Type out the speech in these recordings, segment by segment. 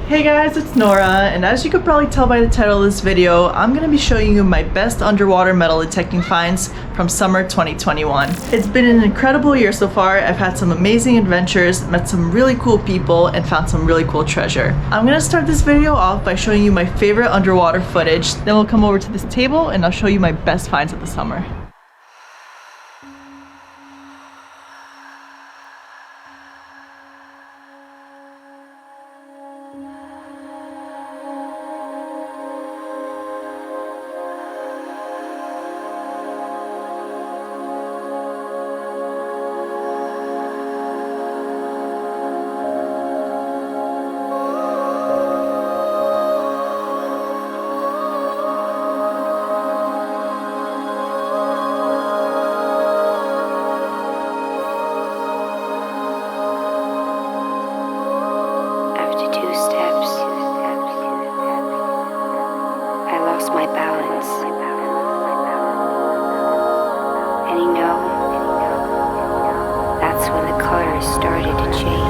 Hey guys, it's Nora, and as you could probably tell by the title of this video, I'm going to be showing you my best underwater metal detecting finds from summer 2021. It's been an incredible year so far. I've had some amazing adventures, met some really cool people, and found some really cool treasure. I'm going to start this video off by showing you my favorite underwater footage, then we'll come over to this table and I'll show you my best finds of the summer. My balance. And you know, that's when the colors started to change.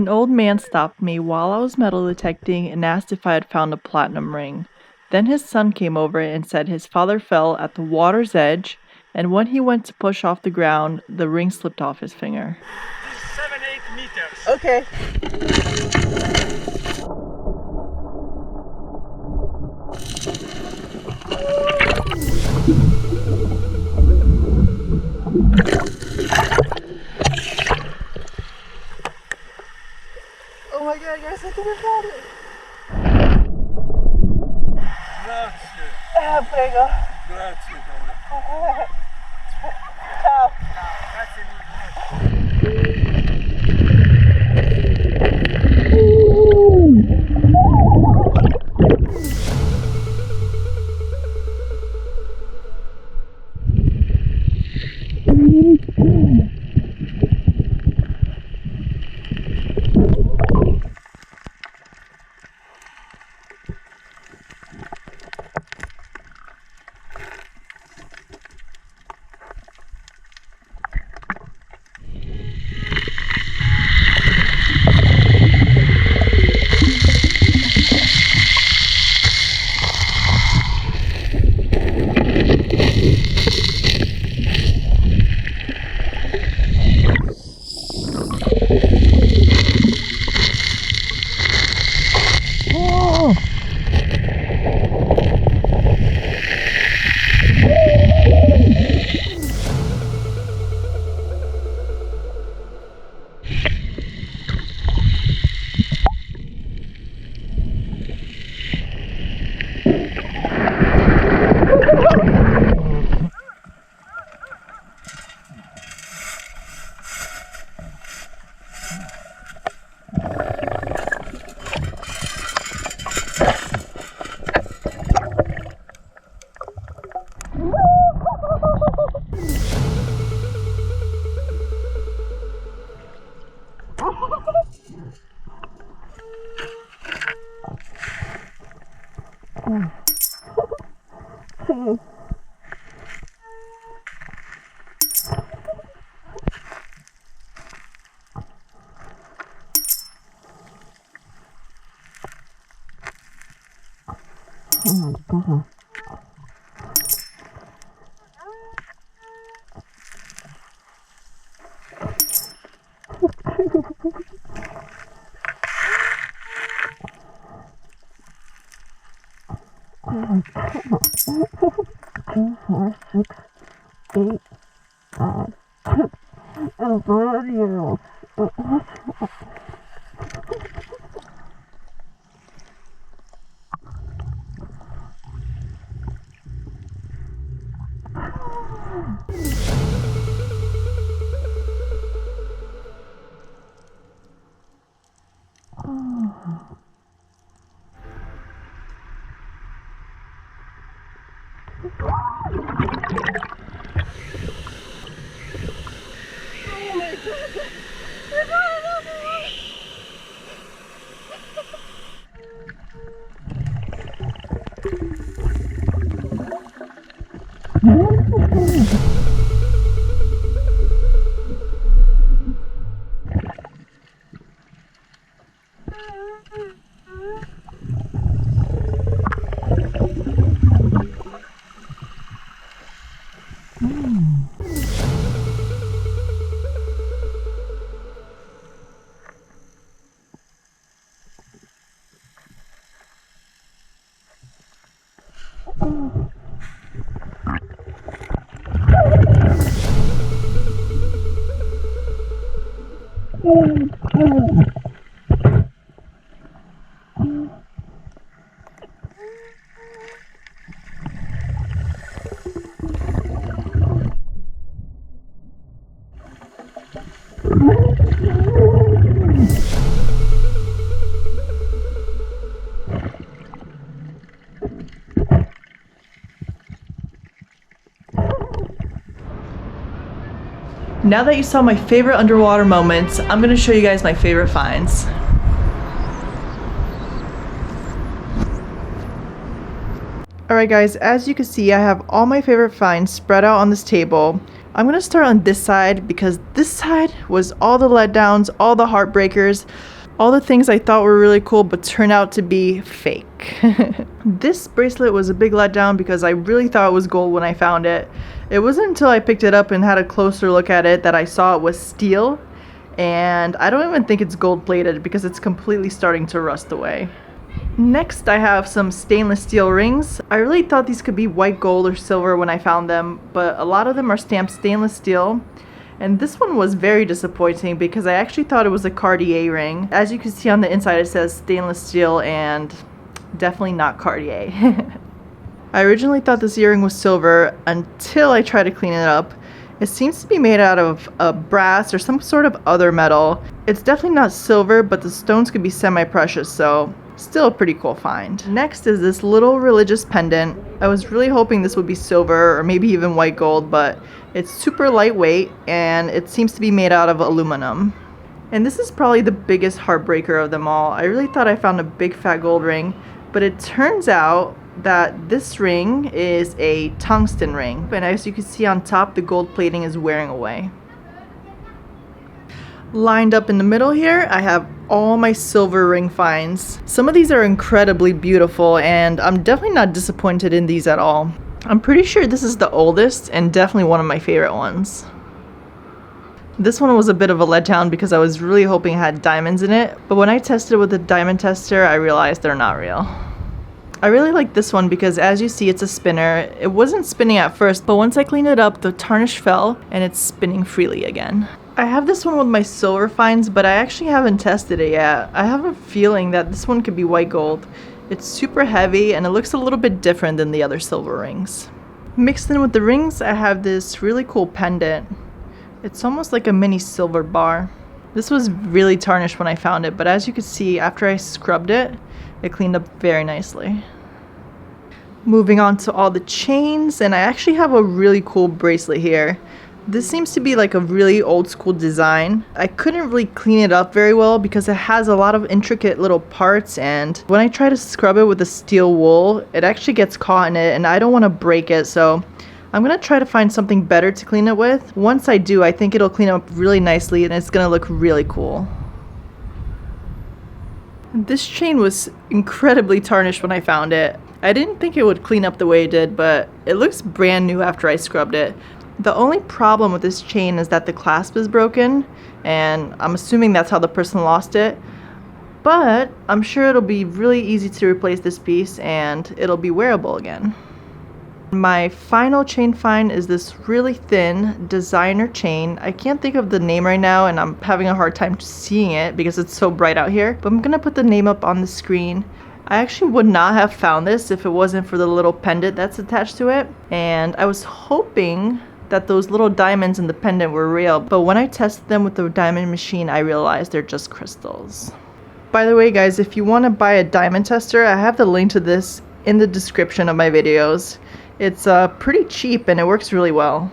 An old man stopped me while I was metal detecting and asked if I had found a platinum ring. Then his son came over and said his father fell at the water's edge, and when he went to push off the ground, the ring slipped off his finger. This is 7-8 meters. Okay. Oh my god, guys, I think we found it. Grazie. Prego. Grazie, Nora. Ciao. Grazie Now that you saw my favorite underwater moments, I'm going to show you guys my favorite finds. Alright guys, as you can see, I have all my favorite finds spread out on this table. I'm going to start on this side because this side was all the letdowns, all the heartbreakers. All the things I thought were really cool but turned out to be fake. This bracelet was a big letdown because I really thought it was gold when I found it. It wasn't until I picked it up and had a closer look at it that I saw it was steel, and I don't even think it's gold plated because it's completely starting to rust away. Next, I have some stainless steel rings. I really thought these could be white gold or silver when I found them, but a lot of them are stamped stainless steel. And this one was very disappointing because I actually thought it was a Cartier ring. As you can see on the inside, it says stainless steel and definitely not Cartier. I originally thought this earring was silver until I tried to clean it up. It seems to be made out of brass or some sort of other metal. It's definitely not silver, but the stones could be semi-precious, so still a pretty cool find. Next is this little religious pendant. I was really hoping this would be silver or maybe even white gold, but it's super lightweight and it seems to be made out of aluminum. And this is probably the biggest heartbreaker of them all. I really thought I found a big fat gold ring, but it turns out that this ring is a tungsten ring. And as you can see on top, the gold plating is wearing away. Lined up in the middle here, I have all my silver ring finds. Some of these are incredibly beautiful and I'm definitely not disappointed in these at all. I'm pretty sure this is the oldest and definitely one of my favorite ones. This one was a bit of a letdown because I was really hoping it had diamonds in it, but when I tested it with a diamond tester, I realized they're not real. I really like this one because as you see, it's a spinner. It wasn't spinning at first, but once I cleaned it up, the tarnish fell and it's spinning freely again. I have this one with my silver finds, but I actually haven't tested it yet. I have a feeling that this one could be white gold. It's super heavy and it looks a little bit different than the other silver rings. Mixed in with the rings, I have this really cool pendant. It's almost like a mini silver bar. This was really tarnished when I found it, but as you can see, after I scrubbed it, it cleaned up very nicely. Moving on to all the chains, and I actually have a really cool bracelet here. This seems to be like a really old school design. I couldn't really clean it up very well because it has a lot of intricate little parts, and when I try to scrub it with a steel wool, it actually gets caught in it and I don't want to break it, so I'm going to try to find something better to clean it with. Once I do, I think it'll clean up really nicely and it's going to look really cool. This chain was incredibly tarnished when I found it. I didn't think it would clean up the way it did, but it looks brand new after I scrubbed it. The only problem with this chain is that the clasp is broken, and I'm assuming that's how the person lost it. But I'm sure it'll be really easy to replace this piece and it'll be wearable again. My final chain find is this really thin designer chain. I can't think of the name right now and I'm having a hard time seeing it because it's so bright out here, but I'm gonna put the name up on the screen. I actually would not have found this if it wasn't for the little pendant that's attached to it, and I was hoping that those little diamonds in the pendant were real, but when I tested them with the diamond machine, I realized they're just crystals. By the way guys, if you want to buy a diamond tester, I have the link to this in the description of my videos. It's pretty cheap and it works really well.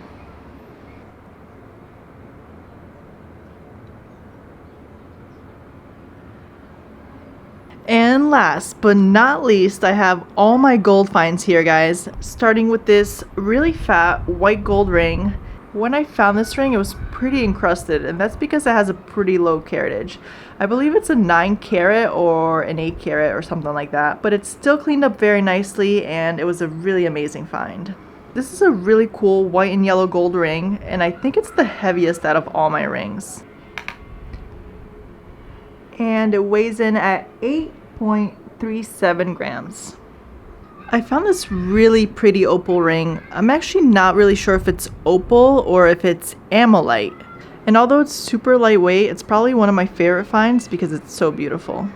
And last but not least, I have all my gold finds here, guys. Starting with this really fat white gold ring. When I found this ring, it was pretty encrusted, and that's because it has a pretty low caratage. I believe it's a 9 carat or an 8 carat or something like that, but it's still cleaned up very nicely and it was a really amazing find. This is a really cool white and yellow gold ring, and I think it's the heaviest out of all my rings. And it weighs in at 8.37 grams. I found this really pretty opal ring. I'm actually not really sure if it's opal or if it's amolite. And although it's super lightweight, it's probably one of my favorite finds because it's so beautiful.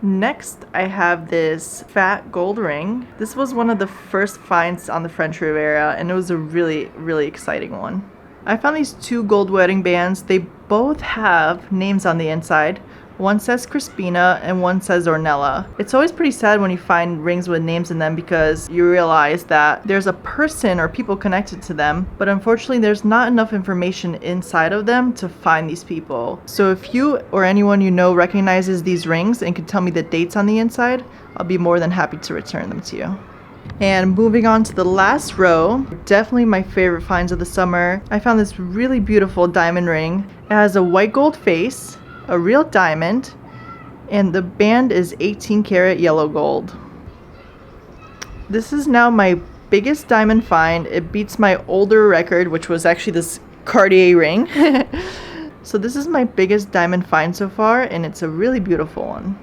Next, I have this fat gold ring. This was one of the first finds on the French Riviera, and it was a really, really exciting one. I found these 2 gold wedding bands. They both have names on the inside. One says Crispina and one says Ornella. It's always pretty sad when you find rings with names in them because you realize that there's a person or people connected to them, but unfortunately there's not enough information inside of them to find these people. So if you or anyone you know recognizes these rings and can tell me the dates on the inside, I'll be more than happy to return them to you. And moving on to the last row, definitely my favorite finds of the summer. I found this really beautiful diamond ring. It has a white gold face, a real diamond, and the band is 18 karat yellow gold. This is now my biggest diamond find. It beats my older record, which was actually this Cartier ring. So this is my biggest diamond find so far, and it's a really beautiful one.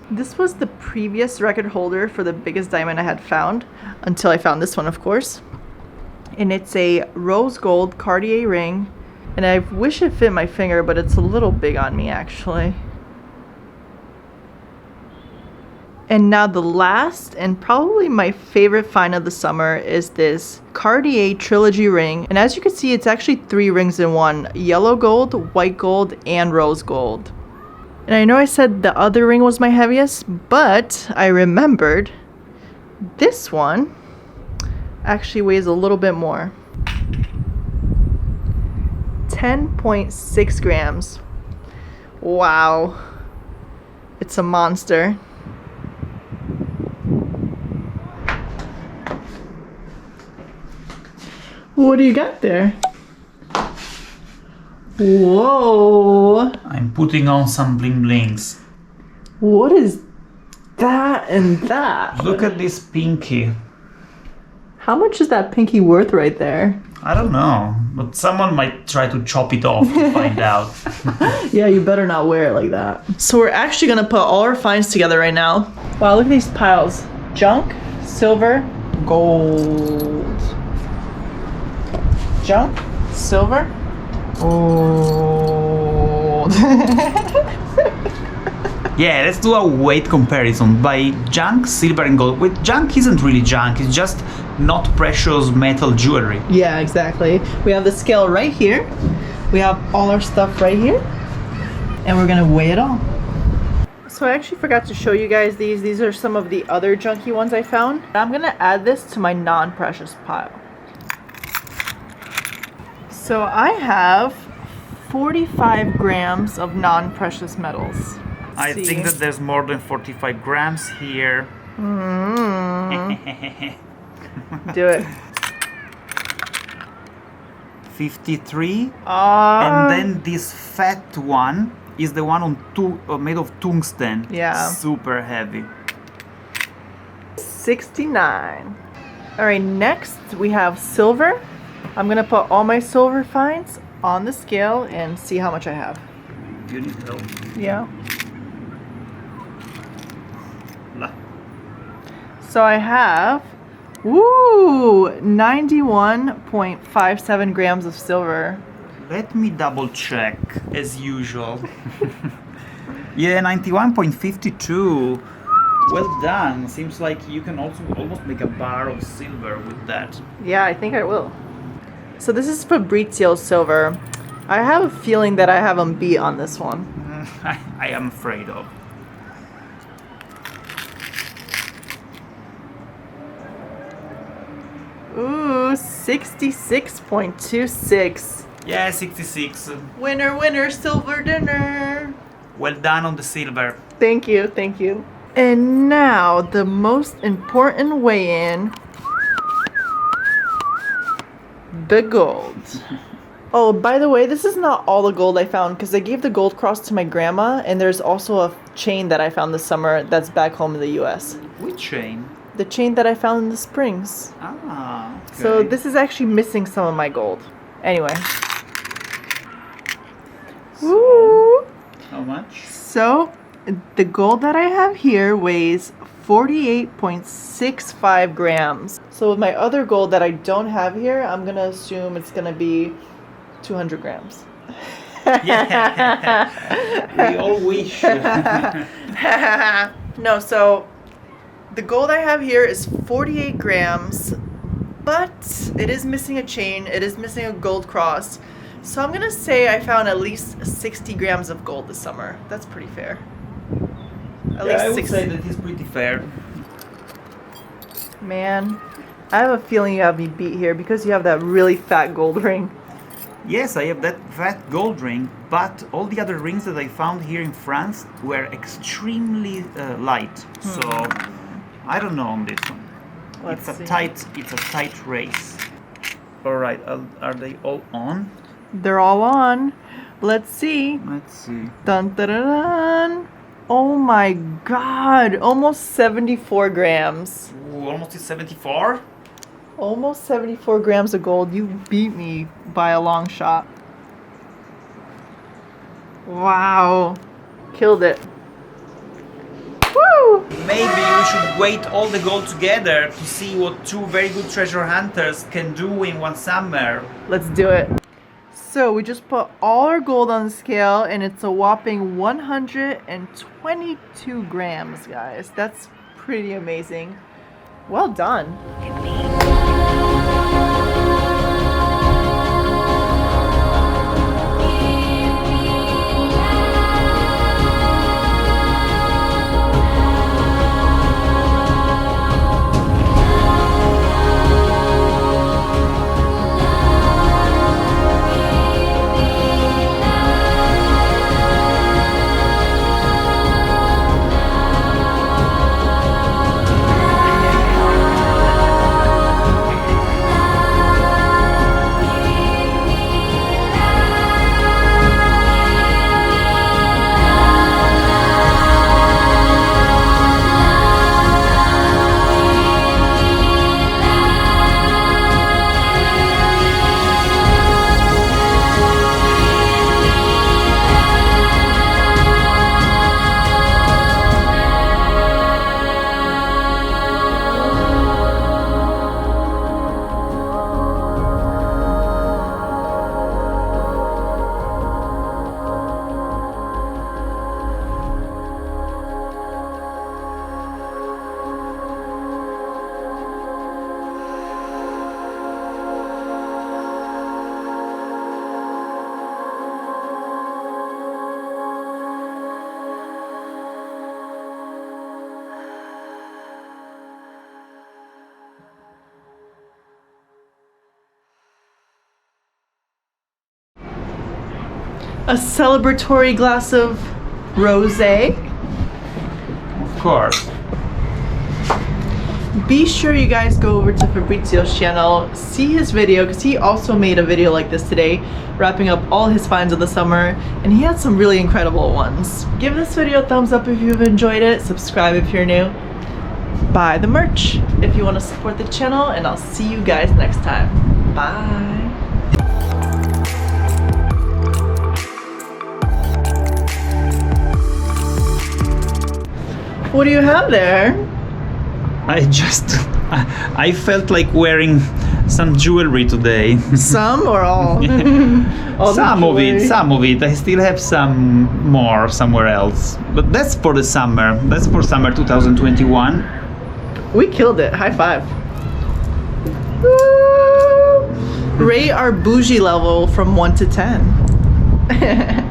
This was the previous record holder for the biggest diamond I had found, until I found this one, of course. And it's a rose gold Cartier ring, and I wish it fit my finger, but it's a little big on me actually. And now the last and probably my favorite find of the summer is this Cartier trilogy ring. And as you can see, it's actually 3 rings in one: yellow gold, white gold, and rose gold. And I know I said the other ring was my heaviest, but I remembered this one actually weighs a little bit more. 10.6 grams. Wow. It's a monster. What do you got there? Whoa! I'm putting on some bling blings. What is that and that? Look at this pinky. How much is that pinky worth right there? I don't know, but someone might try to chop it off to find out. Yeah, you better not wear it like that. So we're actually gonna put all our finds together right now. Wow, look at these piles. Junk, silver, gold. Junk, silver, gold. Yeah, let's do a weight comparison by junk, silver and gold. Wait, junk isn't really junk, it's just not precious metal jewelry. Yeah, exactly. We have the scale right here. We have all our stuff right here. And we're gonna weigh it all. So I actually forgot to show you guys these. These are some of the other junky ones I found. I'm gonna add this to my non-precious pile. So I have 45 grams of non-precious metals. I think that there's more than 45 grams here. Do it. 53. And then this fat one is the one on made of tungsten. Yeah. Super heavy. 69. All right, next we have silver. I'm gonna put all my silver finds on the scale and see how much I have. You need help. Yeah. So I have, 91.57 grams of silver. Let me double check, as usual. Yeah, 91.52. Well done. Seems like you can also almost make a bar of silver with that. Yeah, I think I will. So this is Fabrizio silver. I have a feeling that I have him beat on this one. I am afraid of. Ooh, 66.26. Yeah, 66. Winner, winner, silver dinner. Well done on the silver. Thank you, thank you. And now the most important weigh-in. The gold. Oh, by the way, this is not all the gold I found because I gave the gold cross to my grandma, and there's also a chain that I found this summer that's back home in the US. Which chain? The chain that I found in the Springs. Ah, okay. So this is actually missing some of my gold. Anyway. Woo! How much? So the gold that I have here weighs 48.65 grams. So with my other gold that I don't have here, I'm gonna assume it's gonna be 200 grams. Yeah, we all wish. No, so the gold I have here is 48 grams, but it is missing a chain, it is missing a gold cross. So I'm gonna say I found at least 60 grams of gold this summer. That's pretty fair. At least I would 60. say that is pretty fair. Man, I have a feeling you have me beat here because you have that really fat gold ring. Yes, I have that fat gold ring, but all the other rings that I found here in France were extremely light. So I don't know on this one. Let's see. It's a tight race. All right, are they all on? They're all on. Let's see. Let's see. Dun, dun, dun, dun. Oh my god, almost 74 grams. Ooh, almost 74. Almost 74 grams of gold. You beat me by a long shot. Wow. Killed it. Woo! Maybe we should weight all the gold together to see what two very good treasure hunters can do in one summer. Let's do it. So we just put all our gold on the scale and it's a whopping 122 grams, guys. That's pretty amazing. Well done. A celebratory glass of rosé. Of course. Be sure you guys go over to Fabrizio's channel, see his video, because he also made a video like this today, wrapping up all his finds of the summer, and he had some really incredible ones. Give this video a thumbs up if you've enjoyed it, subscribe if you're new, buy the merch if you want to support the channel, and I'll see you guys next time. Bye! What do you have there? I felt like wearing some jewelry today. Some or all? All the Some of jewelry? some of it. I still have some more somewhere else. But that's for the summer. That's for summer 2021. We killed it. High five. Woo! Rate our bougie level from 1 to 10.